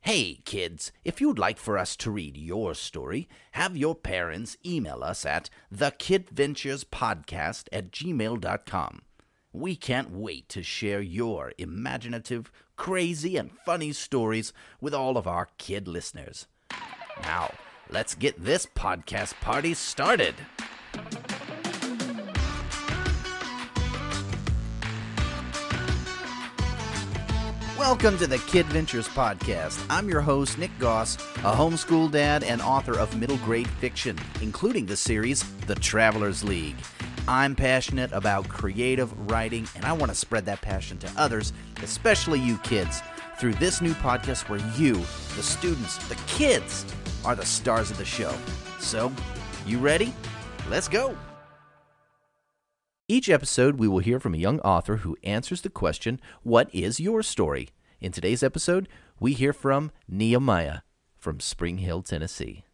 Hey kids, if you'd like for us to read your story, have your parents email us at thekidventurespodcast@gmail.com. We can't wait to share your imaginative, crazy, and funny stories with all of our kid listeners. Now, let's get this podcast party started. Welcome to the KIDVENTURES podcast. I'm your host, Nick Goss, a homeschool dad and author of middle grade fiction, including the series The Travelers League. I'm passionate about creative writing, and I want to spread that passion to others, especially you kids, through this new podcast where you, the students, the kids, are the stars of the show. So, you ready? Let's go! Each episode, we will hear from a young author who answers the question, what is your story? In today's episode, we hear from Nehemiah from Spring Hill, Tennessee.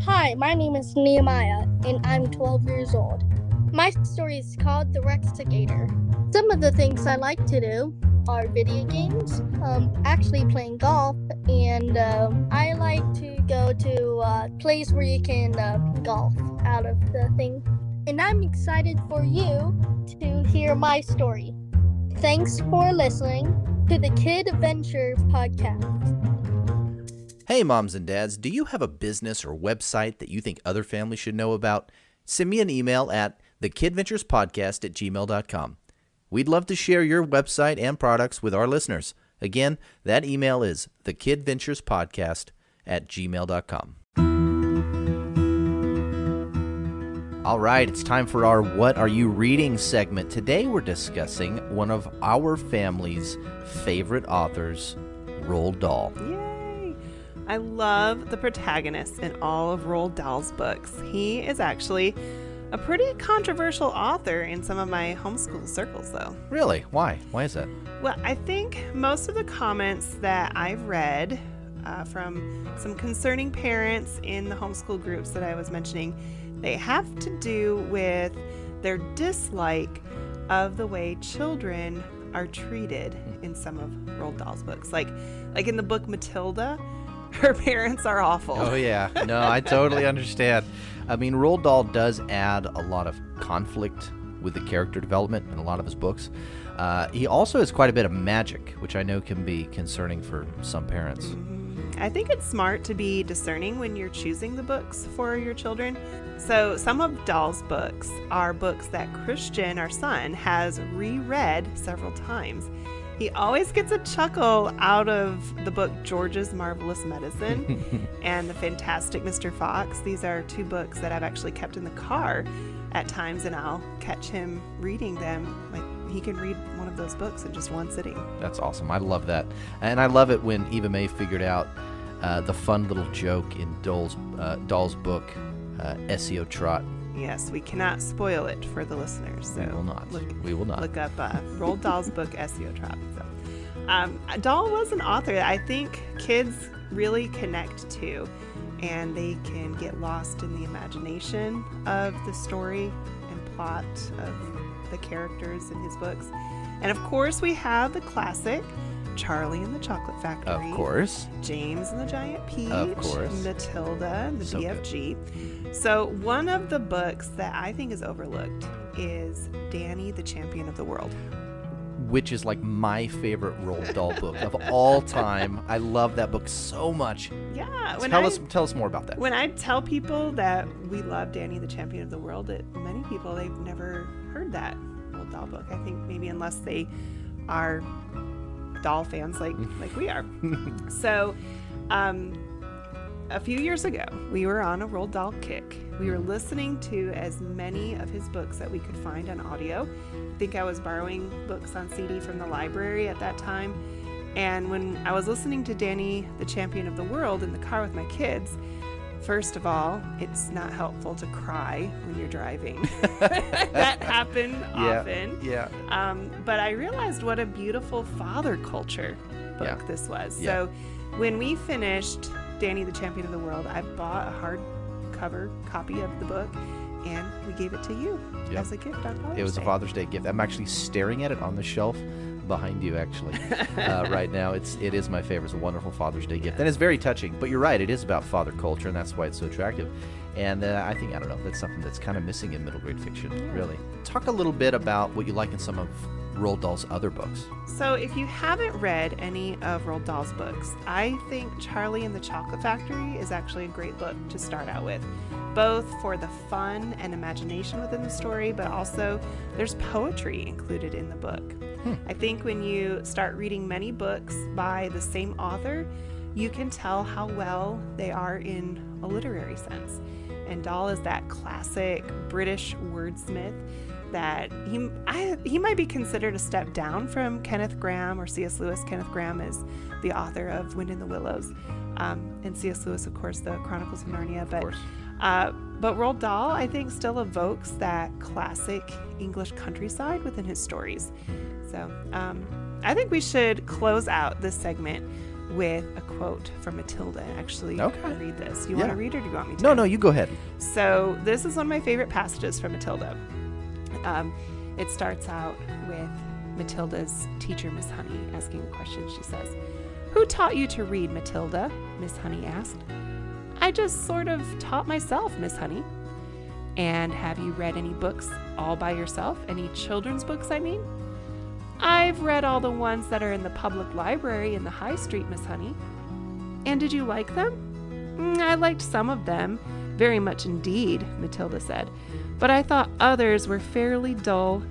Hi, my name is Nehemiah, and I'm 12 years old. My story is called The Rexagator. Some of the things I like to do are video games, actually playing golf, and I like to go to a place where you can golf out of the thing. And I'm excited for you to hear my story. Thanks for listening to the Kid Adventure podcast. Hey moms and dads, do you have a business or website that you think other families should know about? Send me an email at thekidventurespodcast@gmail.com. We'd love to share your website and products with our listeners. Again, that email is thekidventurespodcast@gmail.com. All right, it's time for our What Are You Reading segment. Today we're discussing one of our family's favorite authors, Roald Dahl. Yay! I love the protagonist in all of Roald Dahl's books. He is actually a pretty controversial author in some of my homeschool circles, though. Really? Why? Why is that? Well, I think most of the comments that I've read from some concerning parents in the homeschool groups that I was mentioning, they have to do with their dislike of the way children are treated in some of Roald Dahl's books. Like in the book Matilda, her parents are awful. Oh, yeah. No, I totally understand. I mean, Roald Dahl does add a lot of conflict with the character development in a lot of his books. He also has quite a bit of magic, which I know can be concerning for some parents. I think it's smart to be discerning when you're choosing the books for your children. So some of Dahl's books are books that Christian, our son, has reread several times. He always gets a chuckle out of the book George's Marvelous Medicine and The Fantastic Mr. Fox. These are two books that I've actually kept in the car at times, and I'll catch him reading them. Like, he can read one of those books in just one sitting. That's awesome. I love that. And I love it when Eva May figured out the fun little joke in Dahl's book, Esio Trot. Yes, we cannot spoil it for the listeners. So we will not. Look up Roald Dahl's book, Esio Trot. So, Dahl was an author that I think kids really connect to, and they can get lost in the imagination of the story and plot of the characters in his books. And of course, we have the classic Charlie and the Chocolate Factory. Of course. James and the Giant Peach. Of course. Matilda, the So BFG. Good. So one of the books that I think is overlooked is Danny, the Champion of the World. Which is like my favorite Roald Dahl book of all time. I love that book so much. Yeah. Tell us more about that. When I tell people that we love Danny, the Champion of the World, many people, they've never heard that Roald Dahl book. I think maybe unless they are Dahl fans like we are. So a few years ago, we were on a Roald Dahl kick. We were listening to as many of his books that we could find on audio. I think I was borrowing books on CD from the library at that time. And when I was listening to Danny, the Champion of the World in the car with my kids, first of all, it's not helpful to cry when you're driving. That happened often. Yeah. But I realized what a beautiful father culture book this was. Yeah. So when we finished Danny, the Champion of the World, I bought a hardcover copy of the book, and we gave it to you as a gift on Father's Day. It was a Father's Day gift. I'm actually staring at it on the shelf behind you, actually, right now. It is my favorite. It's a wonderful Father's Day gift. And it's very touching. But you're right, it is about father culture, and that's why it's so attractive. And I don't know, that's something that's kind of missing in middle grade fiction, really. Talk a little bit about what you like in some of Roald Dahl's other books. So if you haven't read any of Roald Dahl's books, I think Charlie and the Chocolate Factory is actually a great book to start out with, both for the fun and imagination within the story, but also there's poetry included in the book. I think when you start reading many books by the same author, you can tell how well they are in a literary sense. And Dahl is that classic British wordsmith that he might be considered a step down from Kenneth Grahame or C.S. Lewis. Kenneth Grahame is the author of Wind in the Willows, and C.S. Lewis, of course, the Chronicles of Narnia. But Roald Dahl, I think, still evokes that classic English countryside within his stories. So I think we should close out this segment with a quote from Matilda and actually read this. You want to read it, or do you want me to? No, you go ahead. So this is one of my favorite passages from Matilda. It starts out with Matilda's teacher, Miss Honey, asking a question. She says, "Who taught you to read, Matilda?" Miss Honey asked. "I just sort of taught myself, Miss Honey." "And have you read any books all by yourself? Any children's books, I mean?" "I've read all the ones that are in the public library in the High Street, Miss Honey." "And did you like them?" "I liked some of them, very much indeed," Matilda said. "But I thought others were fairly dull."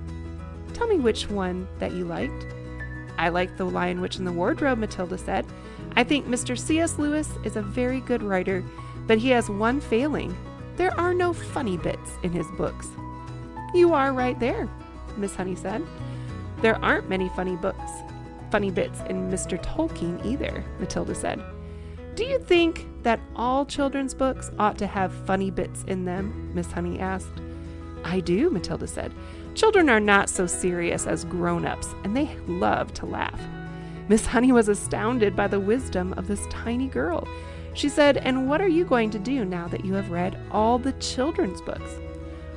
"Tell me which one that you liked." "I liked The Lion, Witch, and the Wardrobe," Matilda said. "I think Mr. C.S. Lewis is a very good writer, but he has one failing. There are no funny bits in his books." "You are right there," Miss Honey said. "There aren't many funny bits in Mr. Tolkien either," Matilda said. "Do you think that all children's books ought to have funny bits in them?" Miss Honey asked. "I do," Matilda said. "Children are not so serious as grown-ups, and they love to laugh." Miss Honey was astounded by the wisdom of this tiny girl. She said, "And what are you going to do now that you have read all the children's books?"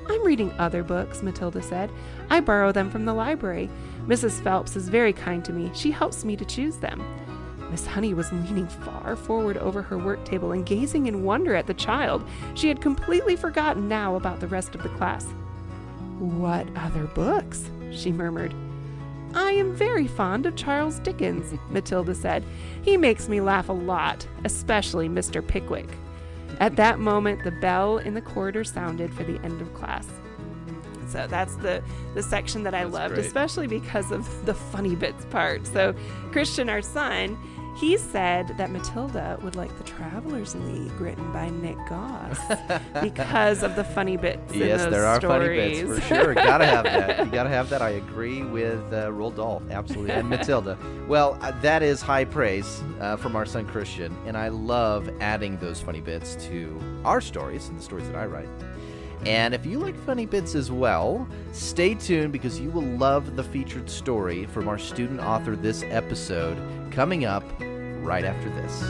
"I'm reading other books," Matilda said. "I borrow them from the library. Mrs. Phelps is very kind to me. She helps me to choose them." Miss Honey was leaning far forward over her work table and gazing in wonder at the child. She had completely forgotten now about the rest of the class. "What other books?" she murmured. "I am very fond of Charles Dickens," Matilda said. "He makes me laugh a lot, especially Mr. Pickwick." At that moment, the bell in the corridor sounded for the end of class. So that's the section that I loved, great. Especially because of the funny bits part. So Christian, our son, he said that Matilda would like the Travelers League written by Nick Goss because of the funny bits in those Yes, there are stories. funny bits, for sure. Gotta have that. You gotta have that. I agree with Roald Dahl, absolutely. And Matilda. Well, that is high praise from our son Christian, and I love adding those funny bits to our stories and the stories that I write. And if you like funny bits as well, stay tuned because you will love the featured story from our student author this episode coming up right after this.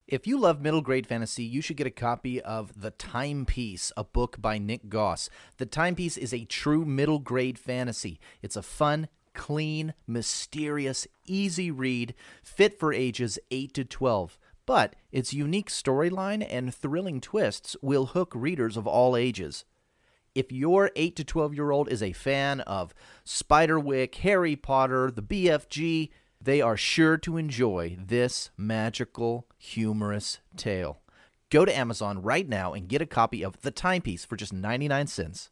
If you love middle grade fantasy, you should get a copy of The Timepiece, a book by Nick Goss. The Timepiece is a true middle grade fantasy. It's a fun, clean, mysterious, easy read, fit for ages 8 to 12. But its unique storyline and thrilling twists will hook readers of all ages. If your 8 to 12-year-old is a fan of Spiderwick, Harry Potter, the BFG, they are sure to enjoy this magical, humorous tale. Go to Amazon right now and get a copy of The Timepiece for just 99 cents.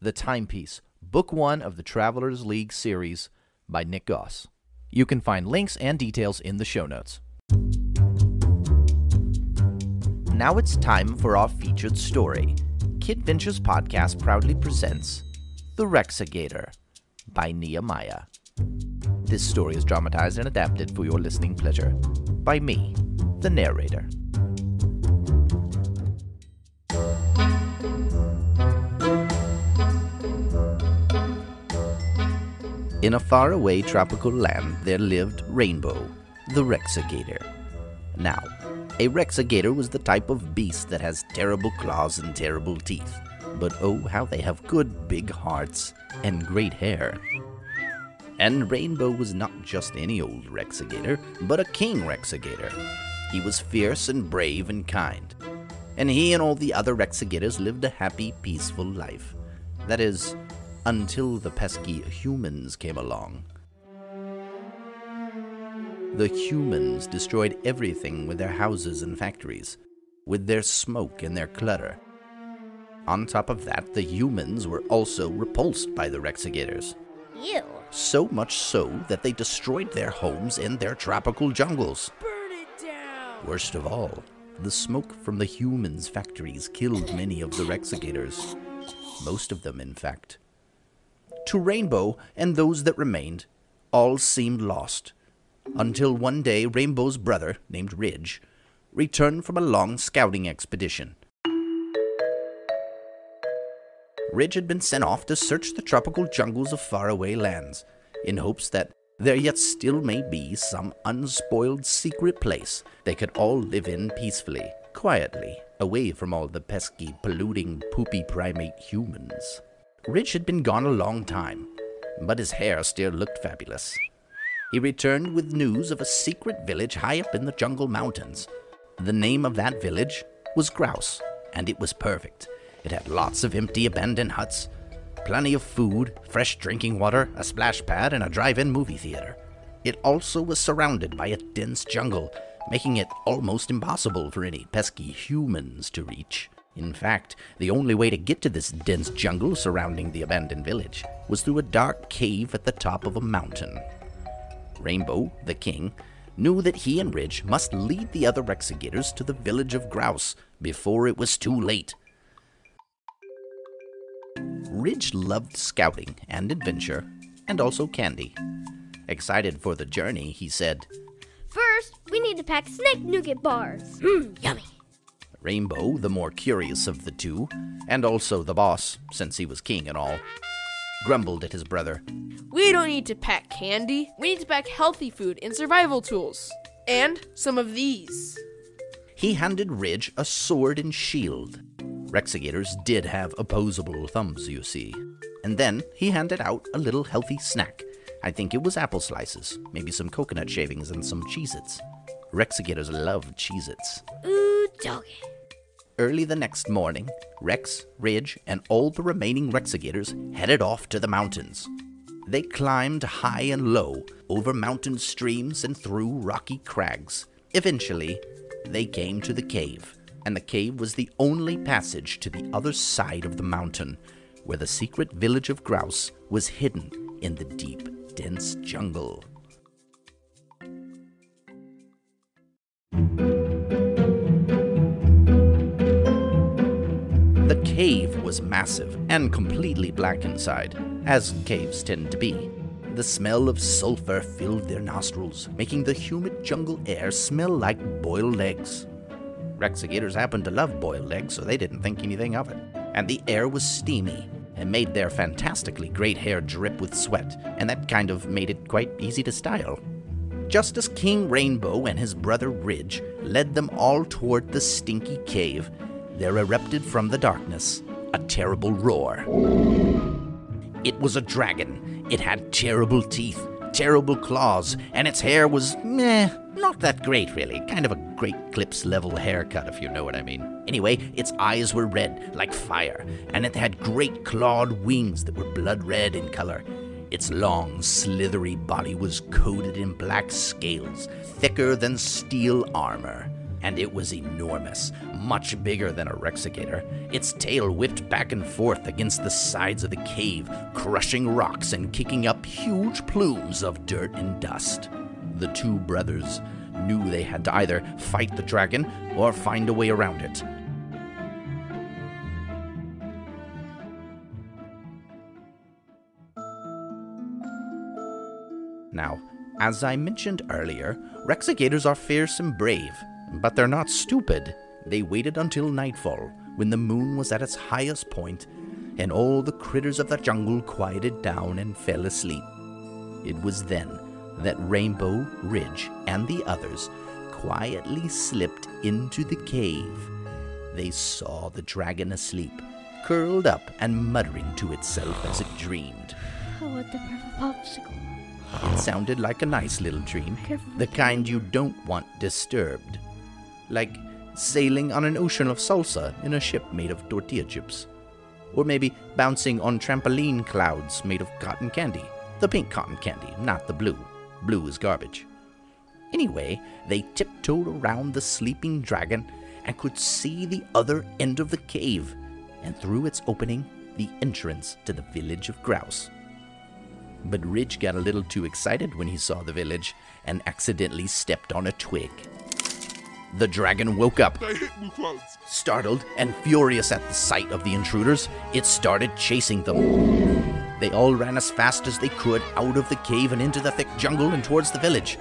The Timepiece, Book 1 of the Travelers League series by Nick Goss. You can find links and details in the show notes. Now it's time for our featured story. KIDVENTURES podcast proudly presents The Rexagator by Nehemiah. This story is dramatized and adapted for your listening pleasure by me, the narrator. In a faraway tropical land there lived Rainbow, the Rexagator. Now, a Rexagator was the type of beast that has terrible claws and terrible teeth. but oh, how they have good big hearts and great hair. And Rainbow was not just any old Rexagator, but a king Rexagator. He was fierce and brave and kind, and he and all the other Rexagators lived a happy, peaceful life. That is, until the pesky humans came along. The humans destroyed everything with their houses and factories, with their smoke and their clutter. On top of that, the humans were also repulsed by the Rexagators. Ew. So much so that they destroyed their homes and their tropical jungles. Burn it down! Worst of all, the smoke from the humans' factories killed many of the Rexagators. Most of them, in fact. To Rainbow and those that remained, all seemed lost. Until one day, Rainbow's brother, named Ridge, returned from a long scouting expedition. Ridge had been sent off to search the tropical jungles of faraway lands, in hopes that there yet still may be some unspoiled secret place they could all live in peacefully, quietly, away from all the pesky, polluting, poopy primate humans. Ridge had been gone a long time, but his hair still looked fabulous. He returned with news of a secret village high up in the jungle mountains. The name of that village was Grouse, and it was perfect. It had lots of empty abandoned huts, plenty of food, fresh drinking water, a splash pad, and a drive-in movie theater. It also was surrounded by a dense jungle, making it almost impossible for any pesky humans to reach. In fact, the only way to get to this dense jungle surrounding the abandoned village was through a dark cave at the top of a mountain. Rainbow, the king, knew that he and Ridge must lead the other Rexagators to the village of Grouse before it was too late. Ridge loved scouting and adventure, and also candy. Excited for the journey, he said, First, we need to pack snake nougat bars. Yummy. Rainbow, the more curious of the two, and also the boss, since he was king and all, grumbled at his brother. We don't need to pack candy. We need to pack healthy food and survival tools. And some of these. He handed Ridge a sword and shield. Rexagators did have opposable thumbs, you see. And then he handed out a little healthy snack. I think it was apple slices, maybe some coconut shavings and some Cheez-Its. Rexagators loved Cheez-Its. Ooh, doggy. Early the next morning, Rex, Ridge, and all the remaining Rexagators headed off to the mountains. They climbed high and low, over mountain streams and through rocky crags. Eventually, they came to the cave, and the cave was the only passage to the other side of the mountain, where the secret village of Grouse was hidden in the deep, dense jungle. The cave was massive and completely black inside, as caves tend to be. The smell of sulfur filled their nostrils, making the humid jungle air smell like boiled eggs. Rexagators happened to love boiled eggs, so they didn't think anything of it. And the air was steamy and made their fantastically great hair drip with sweat, and that kind of made it quite easy to style. Just as King Rainbow and his brother Ridge led them all toward the stinky cave, there erupted from the darkness a terrible roar. It was a dragon. It had terrible teeth, terrible claws, and its hair was not that great really. Kind of a Great Clips level haircut, if you know what I mean. Anyway, its eyes were red like fire, and it had great clawed wings that were blood red in color. Its long, slithery body was coated in black scales, thicker than steel armor. And it was enormous, much bigger than a Rexagator. Its tail whipped back and forth against the sides of the cave, crushing rocks and kicking up huge plumes of dirt and dust. The two brothers knew they had to either fight the dragon or find a way around it. Now, as I mentioned earlier, Rexagators are fierce and brave, but they're not stupid. They waited until nightfall, when the moon was at its highest point, and all the critters of the jungle quieted down and fell asleep. It was then that Rainbow, Ridge, and the others quietly slipped into the cave. They saw the dragon asleep, curled up and muttering to itself as it dreamed. I want the purple popsicle. It sounded like a nice little dream, the kind you don't want disturbed. Like sailing on an ocean of salsa in a ship made of tortilla chips. Or maybe bouncing on trampoline clouds made of cotton candy. The pink cotton candy, not the blue. Blue is garbage. Anyway, they tiptoed around the sleeping dragon and could see the other end of the cave, and through its opening, the entrance to the village of Grouse. But Ridge got a little too excited when he saw the village and accidentally stepped on a twig. The dragon woke up. Startled and furious at the sight of the intruders, it started chasing them. They all ran as fast as they could out of the cave and into the thick jungle and towards the village.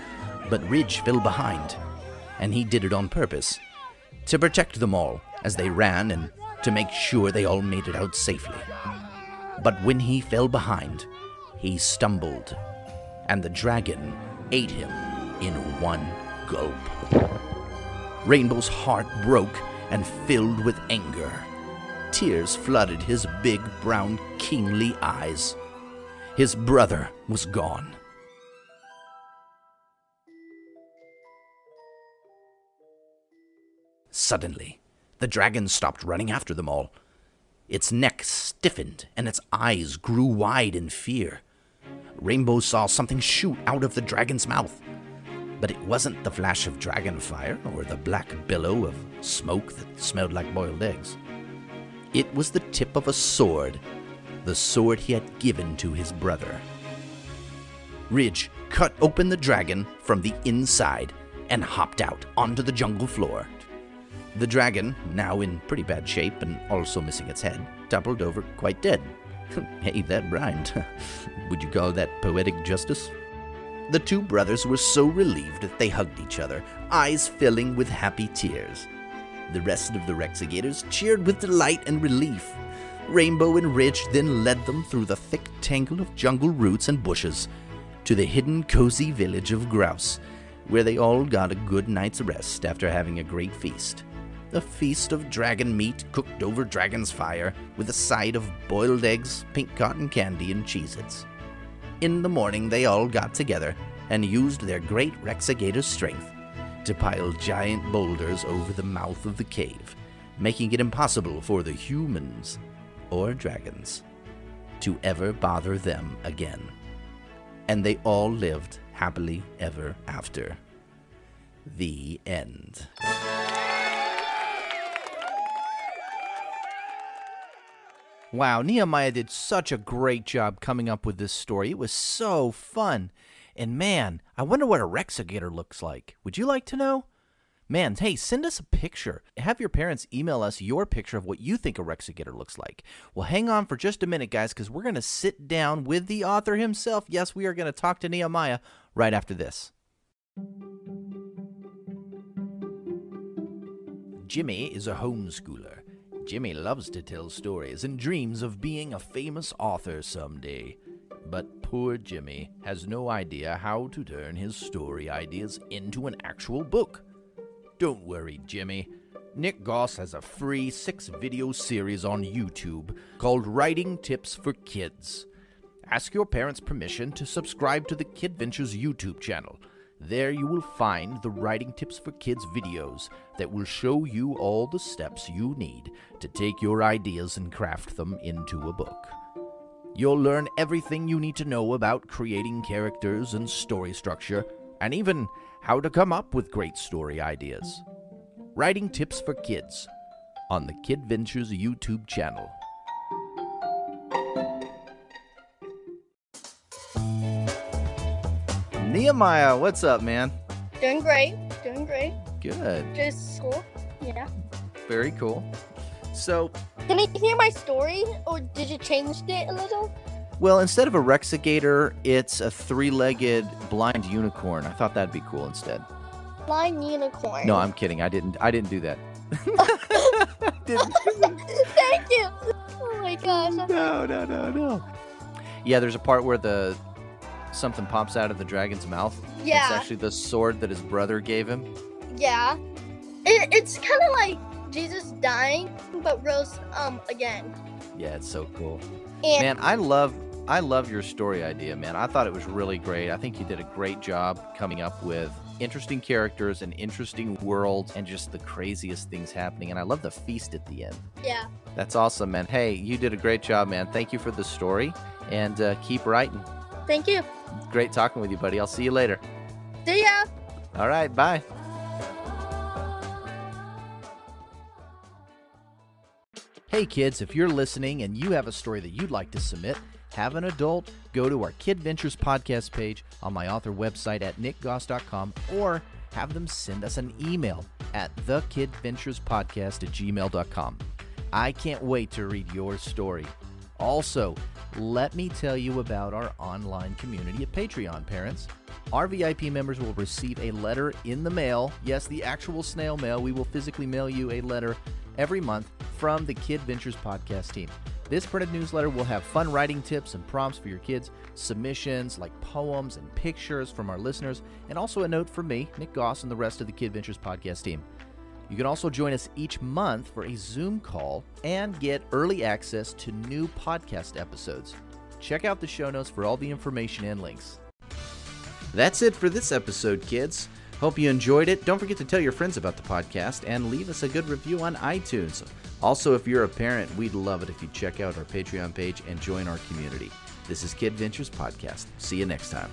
But Ridge fell behind, and he did it on purpose, to protect them all as they ran and to make sure they all made it out safely. But when he fell behind, he stumbled, and the dragon ate him in one gulp. Rainbow's heart broke and filled with anger. Tears flooded his big, brown, kingly eyes. His brother was gone. Suddenly, the dragon stopped running after them all. Its neck stiffened and its eyes grew wide in fear. Rainbow saw something shoot out of the dragon's mouth. But it wasn't the flash of dragon fire or the black billow of smoke that smelled like boiled eggs. It was the tip of a sword, the sword he had given to his brother. Ridge cut open the dragon from the inside and hopped out onto the jungle floor. The dragon, now in pretty bad shape and also missing its head, toppled over quite dead. Hey, that rhymed. Would you call that poetic justice? The two brothers were so relieved that they hugged each other, eyes filling with happy tears. The rest of the Rexagators cheered with delight and relief. Rainbow and Ridge then led them through the thick tangle of jungle roots and bushes to the hidden cozy village of Grouse, where they all got a good night's rest after having a great feast. A feast of dragon meat cooked over dragon's fire with a side of boiled eggs, pink cotton candy, and Cheez-Its. In the morning, they all got together and used their great Rexagator strength to pile giant boulders over the mouth of the cave, making it impossible for the humans or dragons to ever bother them again. And they all lived happily ever after. The end. Wow, Nehemiah did such a great job coming up with this story. It was so fun. And man, I wonder what a Rexagator looks like. Would you like to know? Man, hey, send us a picture. Have your parents email us your picture of what you think a Rexagator looks like. Well, hang on for just a minute, guys, because we're going to sit down with the author himself. Yes, we are going to talk to Nehemiah right after this. Jimmy is a homeschooler. Jimmy loves to tell stories and dreams of being a famous author someday. But poor Jimmy has no idea how to turn his story ideas into an actual book. Don't worry, Jimmy. Nick Goss has a free 6-video series on YouTube called Writing Tips for Kids. Ask your parents' permission to subscribe to the KIDVENTURES YouTube channel. There you will find the Writing Tips for Kids videos that will show you all the steps you need to take your ideas and craft them into a book. You'll learn everything you need to know about creating characters and story structure, and even how to come up with great story ideas. Writing Tips for Kids on the KIDVENTURES YouTube channel. Nehemiah, what's up, man? Doing great. Doing great. Good. Just school. Yeah. Very cool. So, Can you hear my story, or did you change it a little? well, instead of a Rexagator, it's a 3-legged blind unicorn. I thought that'd be cool instead. Blind unicorn. No, I'm kidding. I didn't do that. Didn't. Thank you. Oh my gosh. No. Yeah, there's a part where something pops out of the dragon's mouth. Yeah. It's actually the sword that his brother gave him. Yeah. It's kind of like Jesus dying, but rose again. Yeah, it's so cool. And Man, I love your story idea, man. I thought it was really great. I think you did a great job coming up with interesting characters, an interesting world, and just the craziest things happening. And I love the feast at the end. yeah. That's awesome, man. Hey, you did a great job, man. Thank you for the story, and keep writing. Thank you. Great talking with you, buddy. I'll see you later. See ya. All right, bye. Hey kids, if you're listening and you have a story that you'd like to submit, have an adult, go to our KidVentures podcast page on my author website at nickgoss.com, or have them send us an email at thekidventurespodcast@gmail.com. I can't wait to read your story. Also, let me tell you about our online community at Patreon, parents. Our VIP members will receive a letter in the mail. Yes, the actual snail mail. We will physically mail you a letter every month from the KidVentures podcast team. This printed newsletter will have fun writing tips and prompts for your kids, submissions like poems and pictures from our listeners, and also a note from me, Nick Goss, and the rest of the KidVentures podcast team. You can also join us each month for a Zoom call and get early access to new podcast episodes. Check out the show notes for all the information and links. That's it for this episode, kids. Hope you enjoyed it. Don't forget to tell your friends about the podcast and leave us a good review on iTunes. Also, if you're a parent, we'd love it if you check out our Patreon page and join our community. This is KidVentures Podcast. See you next time.